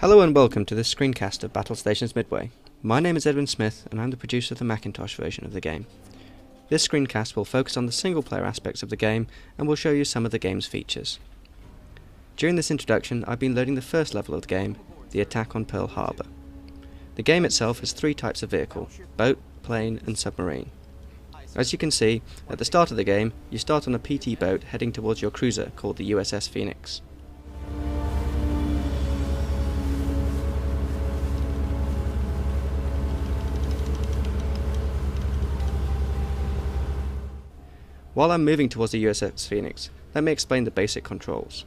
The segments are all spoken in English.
Hello and welcome to this screencast of Battlestations Midway. My name is Edwin Smith and I'm the producer of the Macintosh version of the game. This screencast will focus on the single-player aspects of the game and will show you some of the game's features. During this introduction, I've been loading the first level of the game, the attack on Pearl Harbor. The game itself has three types of vehicle: boat, plane and submarine. As you can see, at the start of the game, you start on a PT boat heading towards your cruiser called the USS Phoenix. While I'm moving towards the USS Phoenix, let me explain the basic controls.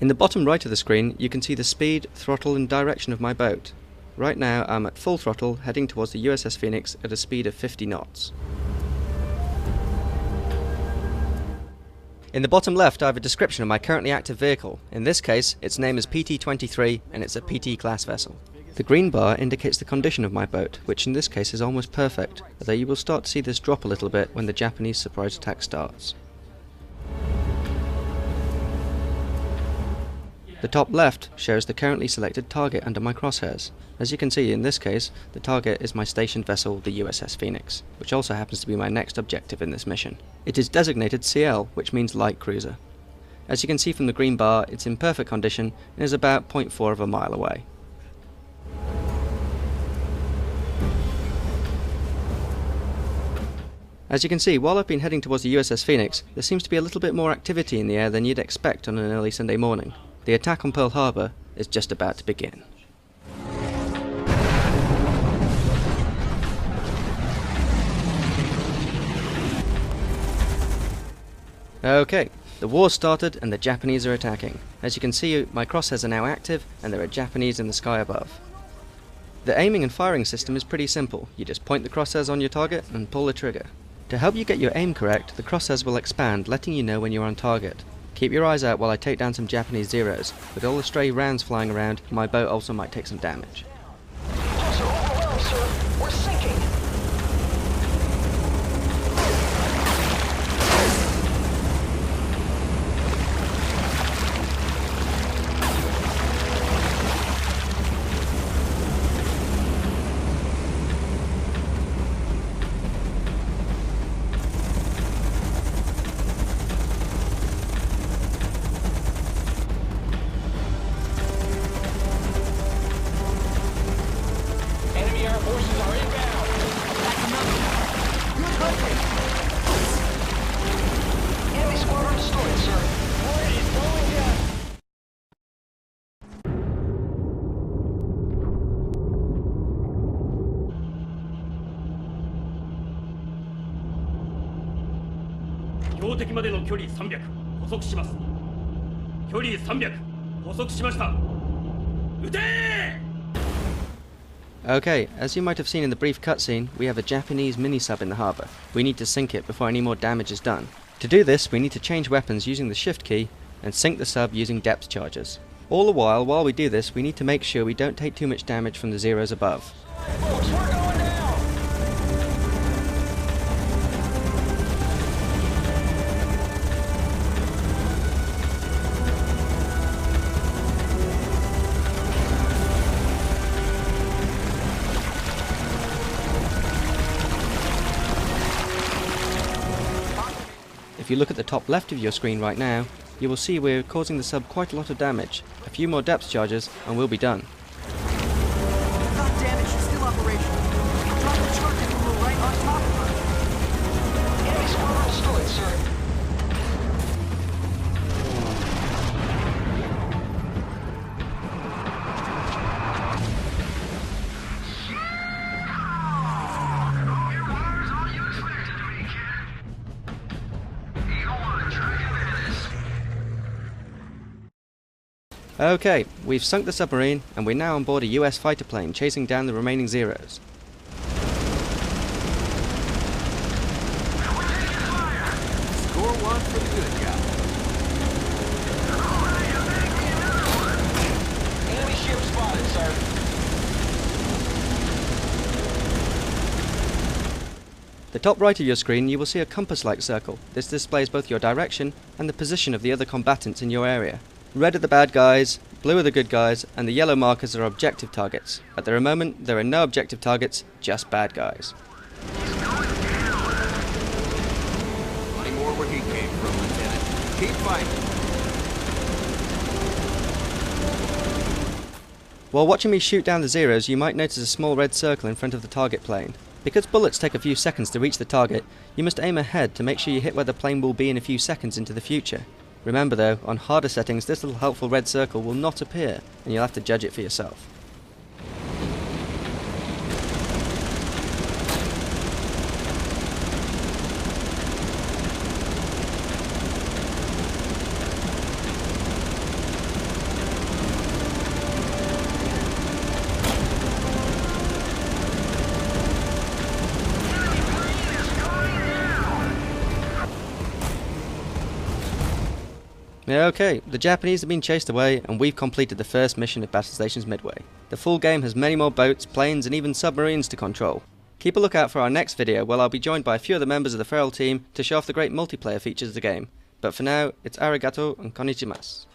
In the bottom right of the screen, you can see the speed, throttle and direction of my boat. Right now I'm at full throttle heading towards the USS Phoenix at a speed of 50 knots. In the bottom left I have a description of my currently active vehicle. In this case, its name is PT-23 and it's a PT class vessel. The green bar indicates the condition of my boat, which in this case is almost perfect, although you will start to see this drop a little bit when the Japanese surprise attack starts. The top left shows the currently selected target under my crosshairs. As you can see, in this case, the target is my stationed vessel, the USS Phoenix, which also happens to be my next objective in this mission. It is designated CL, which means light cruiser. As you can see from the green bar, it's in perfect condition and is about 0.4 of a mile away. As you can see, while I've been heading towards the USS Phoenix, there seems to be a little bit more activity in the air than you'd expect on an early Sunday morning. The attack on Pearl Harbor is just about to begin. Okay, the war started and the Japanese are attacking. As you can see, my crosshairs are now active and there are Japanese in the sky above. The aiming and firing system is pretty simple. You just point the crosshairs on your target and pull the trigger. To help you get your aim correct, the crosshairs will expand, letting you know when you're on target. Keep your eyes out while I take down some Japanese Zeros. With all the stray rounds flying around, my boat also might take some damage. Closer, overwhelmed, sir. We're sinking. Okay, as you might have seen in the brief cutscene, we have a Japanese mini-sub in the harbour. We need to sink it before any more damage is done. To do this, we need to change weapons using the shift key and sink the sub using depth charges. All the while we do this, we need to make sure we don't take too much damage from the Zeros above. Folks, we're going down. If you look at the top left of your screen right now, you will see we're causing the sub quite a lot of damage. A few more depth charges and we'll be done. Not damage, still operational. Drop the charges and we're right on top of her. Enemy squadron destroyed, sir. Okay, we've sunk the submarine and we're now on board a US fighter plane chasing down the remaining Zeros. Score one for the good guy. Enemy ship spotted, sir. The top right of your screen you will see a compass-like circle. This displays both your direction and the position of the other combatants in your area. Red are the bad guys, blue are the good guys, and the yellow markers are objective targets. At the moment, there are no objective targets, just bad guys. Plenty more where he came from, Lieutenant. Keep fighting. While watching me shoot down the zeros, you might notice a small red circle in front of the target plane. Because bullets take a few seconds to reach the target, you must aim ahead to make sure you hit where the plane will be in a few seconds into the future. Remember though, on harder settings this little helpful red circle will not appear, and you'll have to judge it for yourself. Okay, the Japanese have been chased away and we've completed the first mission of Battlestations Midway. The full game has many more boats, planes and even submarines to control. Keep a lookout for our next video where I'll be joined by a few of the members of the Feral team to show off the great multiplayer features of the game. But for now, it's arigato and konnichimasu.